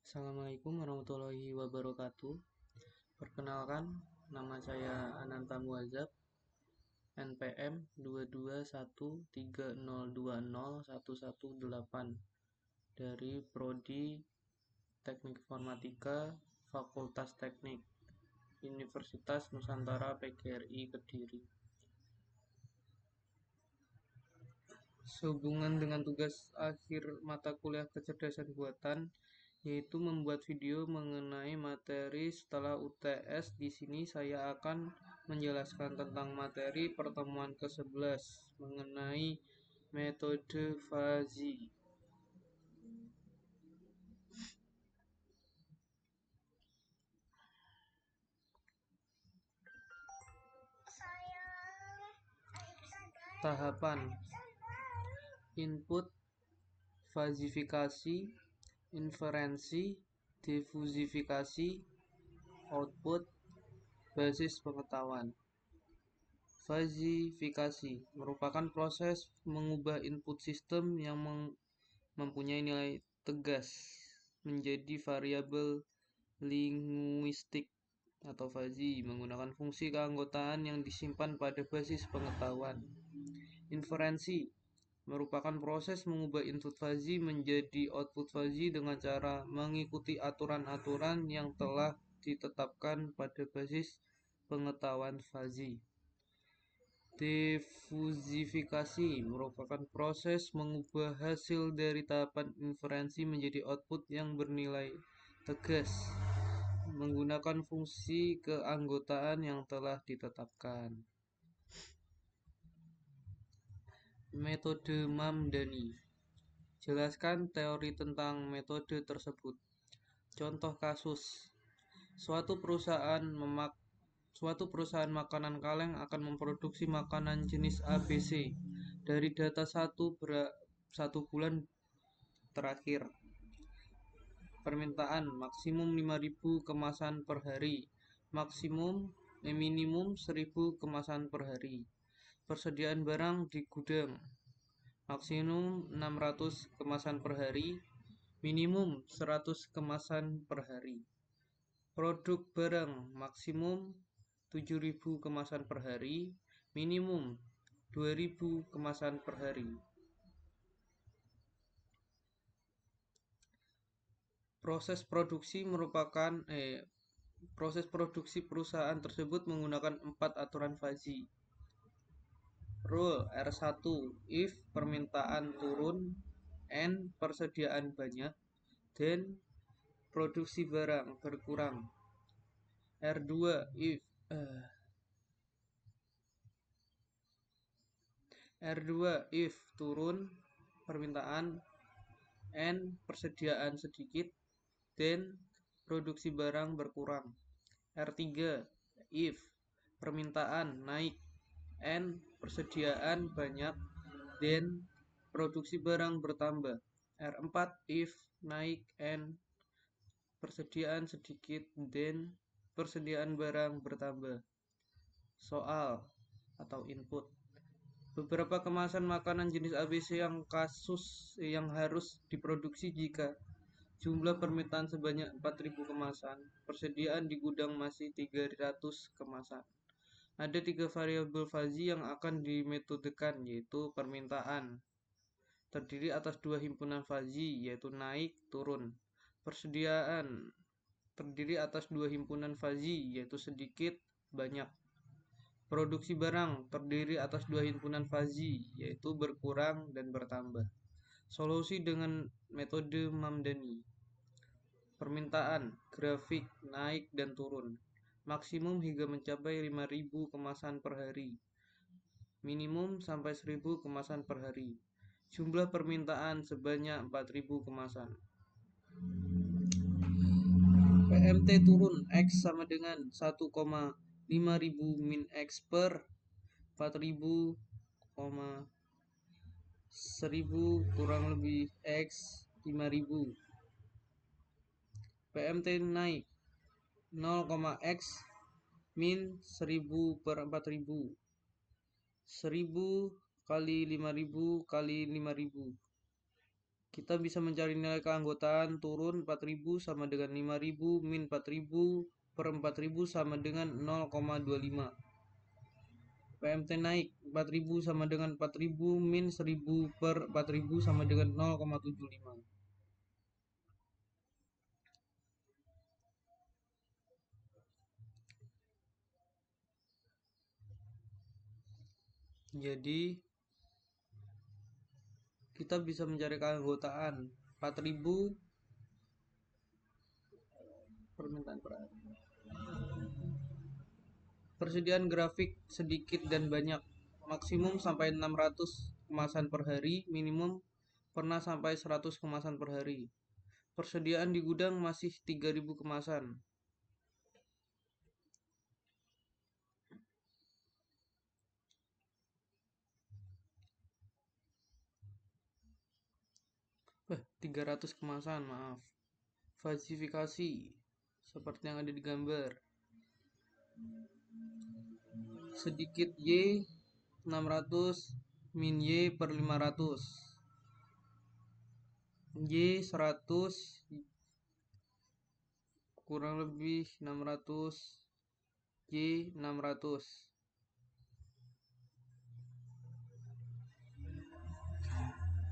Assalamualaikum warahmatullahi wabarakatuh. Perkenalkan, nama saya Ananta Muazzab, NPM 22130201118 dari Prodi Teknik Informatika Fakultas Teknik Universitas Nusantara PGRI Kediri. Sehubungan dengan tugas akhir mata kuliah kecerdasan buatan, yaitu membuat video mengenai materi setelah UTS. Di sini saya akan menjelaskan tentang materi pertemuan ke-11 mengenai metode Fuzzy. Tahapan input, fazifikasi, inferensi, difusifikasi, output, basis pengetahuan. Fazifikasi merupakan proses mengubah input sistem yang mempunyai nilai tegas menjadi variabel linguistik atau fuzzy menggunakan fungsi keanggotaan yang disimpan pada basis pengetahuan. Inferensi merupakan proses mengubah input fuzzy menjadi output fuzzy dengan cara mengikuti aturan-aturan yang telah ditetapkan pada basis pengetahuan fuzzy. Difusifikasi merupakan proses mengubah hasil dari tahapan inferensi menjadi output yang bernilai tegas menggunakan fungsi keanggotaan yang telah ditetapkan. Metode Mamdani. Jelaskan teori tentang metode tersebut. Contoh kasus. Suatu perusahaan makanan kaleng akan memproduksi makanan jenis ABC dari data satu bulan terakhir. Permintaan maksimum 5.000 kemasan per hari, minimum 1.000 kemasan per hari. Persediaan barang di gudang maksimum 600 kemasan per hari, minimum 100 kemasan per hari. Produk barang maksimum 7.000 kemasan per hari, minimum 2.000 kemasan per hari. Proses produksi perusahaan tersebut menggunakan 4 aturan fuzzy. Rule R1, if permintaan turun, N persediaan banyak, dan produksi barang berkurang. R2 if turun permintaan, N persediaan sedikit, dan produksi barang berkurang. R3 if permintaan naik, N persediaan banyak, dan produksi barang bertambah. R4 if naik, N persediaan sedikit, dan persediaan barang bertambah. Soal atau input. Beberapa kemasan makanan jenis ABC yang harus diproduksi jika jumlah permintaan sebanyak 4.000 kemasan, persediaan di gudang masih 300 kemasan. Ada 3 variabel fuzzy yang akan dimetodekan, yaitu permintaan terdiri atas 2 himpunan fuzzy, yaitu naik, turun. Persediaan terdiri atas 2 himpunan fuzzy, yaitu sedikit, banyak. Produksi barang terdiri atas 2 himpunan fuzzy, yaitu berkurang dan bertambah. Solusi dengan metode Mamdani. Permintaan, grafik, naik dan turun. Maksimum hingga mencapai 5.000 kemasan per hari. Minimum sampai 1.000 kemasan per hari. Jumlah permintaan sebanyak 4.000 kemasan. PMT turun X sama dengan 1,5.000 min X per 4.000, 1.000 kurang lebih X 5.000. PMT naik 0,X min 1.000 per 4.000. 1.000 kali 5.000 kali 5.000. Kita bisa mencari nilai keanggotaan turun 4000 sama dengan 5000 min 4000 per 4000 sama dengan 0,25. PMT naik 4000 sama dengan 4000 min 1000 per 4000 sama dengan 0,75. Jadi kita bisa mencari keanggotaan 4000 permintaan per hari. Persediaan grafik sedikit dan banyak. Maksimum sampai 600 kemasan per hari, minimum pernah sampai 100 kemasan per hari. Persediaan di gudang masih 3000 kemasan. 300 kemasan, maaf. Falsifikasi seperti yang ada di gambar. Sedikit Y 600 min Y per 500. Y 100 kurang lebih 600, Y 600.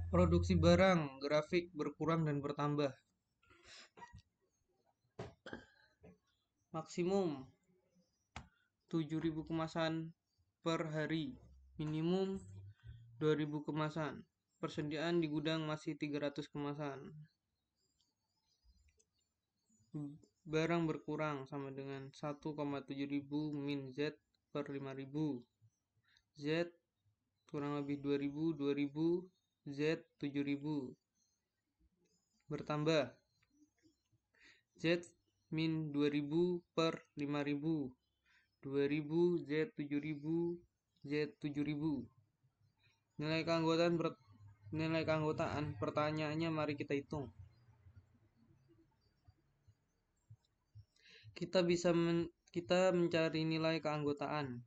Produksi barang grafik berkurang dan bertambah. Maksimum 7000 kemasan per hari, minimum 2000 kemasan. Persediaan di gudang masih 300 kemasan. Barang berkurang sama dengan 1,7000 min Z per 5000. Z kurang lebih 2000, 2000, Z 7000. Bertambah Z min 2000 per 5000. 2000 Z 7000 Z 7000. Nilai keanggotaan pertanyaannya mari kita hitung. Kita mencari nilai keanggotaan.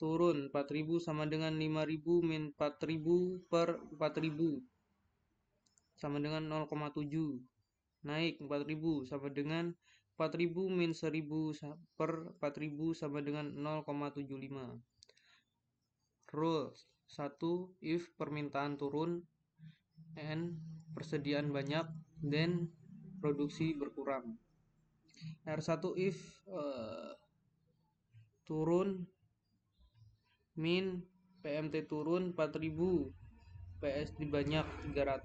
Turun 4000 sama dengan 5000 min 4000 per 4000 sama dengan 0,7. Naik 4000 sama dengan 4000 min 1000 per 4000 sama dengan 0,75. Rule 1, if permintaan turun and persediaan banyak, then produksi berkurang. R1 if turun min PMT turun 4000, PSD banyak 300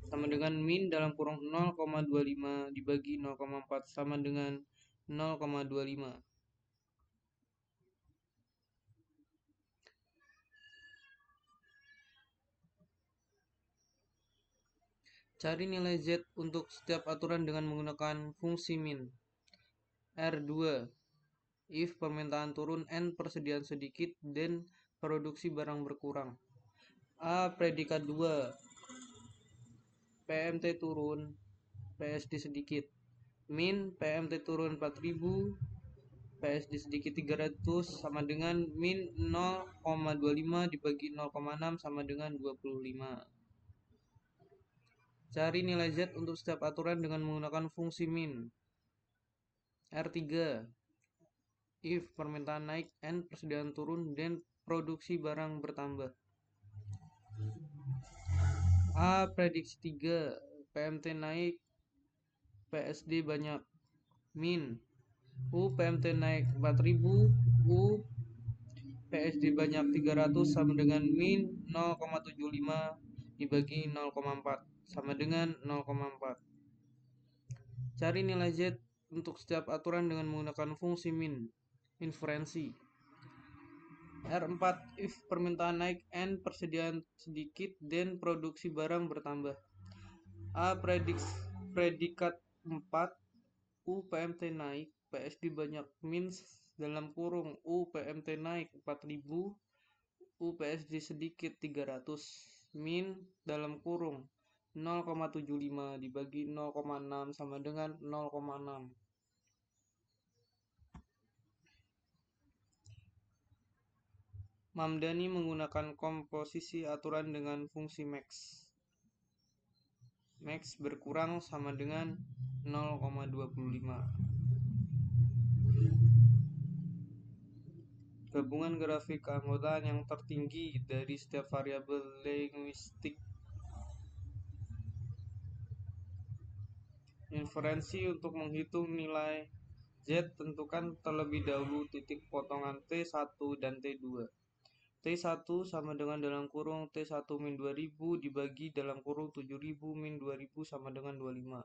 sama dengan min dalam kurung 0,25 dibagi 0,4 sama dengan 0,25. Cari nilai Z untuk setiap aturan dengan menggunakan fungsi min. R2 if permintaan turun and persediaan sedikit, then produksi barang berkurang. A predikat 2 PMT turun, PSD sedikit. Min PMT turun 4000, PSD sedikit 300 sama dengan min 0,25 dibagi 0,6 sama dengan 25. Cari nilai Z untuk setiap aturan dengan menggunakan fungsi min. R3 if permintaan naik and persediaan turun, dan produksi barang bertambah. A prediksi 3 PMT naik, PSD banyak. Min U PMT naik 4000, U PSD banyak 300 sama dengan min 0,75 dibagi 0,4 sama dengan 0,4. Cari nilai Z untuk setiap aturan dengan menggunakan fungsi min. Inferensi. R4 if permintaan naik and persediaan sedikit, then produksi barang bertambah. A predikat 4 U PMT naik, PSD banyak, min dalam kurung U PMT naik 4000, U PSD sedikit 300, min dalam kurung 0,75 dibagi 0,6 sama dengan 0,6. Mamdani menggunakan komposisi aturan dengan fungsi max. Max berkurang sama dengan 0,25. Gabungan grafik keanggotaan yang tertinggi dari setiap variabel linguistik. Inferensi untuk menghitung nilai Z, tentukan terlebih dahulu titik potongan T1 dan T2. T1 sama dengan dalam kurung T1 min 2000 dibagi dalam kurung 7000 min 2000 sama dengan 25.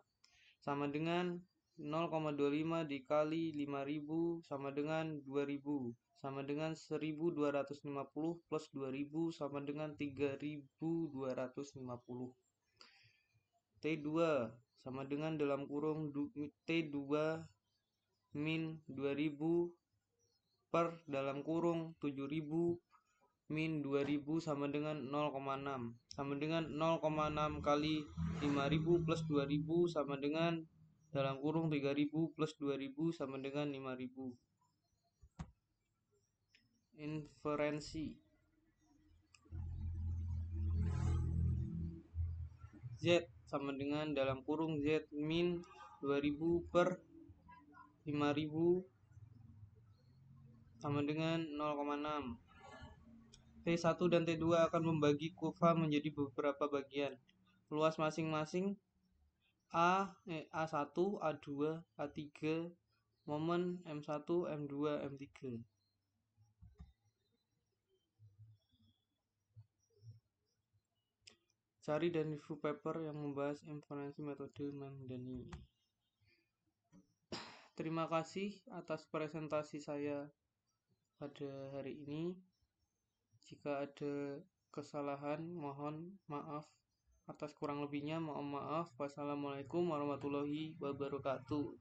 Sama dengan 0,25 dikali 5000 sama dengan 2000 sama dengan 1250 plus 2000 sama dengan 3250. T2 sama dengan dalam kurung T2 min 2000 per dalam kurung 7000 min 2000 sama dengan 0,6 sama dengan 0,6 kali 5000 plus 2000 sama dengan dalam kurung 3000 plus 2000 sama dengan 5000. Inferensi Z sama dengan dalam kurung Z min 2000 per 5000 sama dengan 0,6. T1 dan T2 akan membagi kurva menjadi beberapa bagian. Luas masing-masing A1, A2, A3, momen M1, M2, M3. Cari dan review paper yang membahas inferensi metode Mamdani. Terima kasih atas presentasi saya pada hari ini. Jika ada kesalahan, mohon maaf. Atas kurang lebihnya, mohon maaf. Wassalamualaikum warahmatullahi wabarakatuh.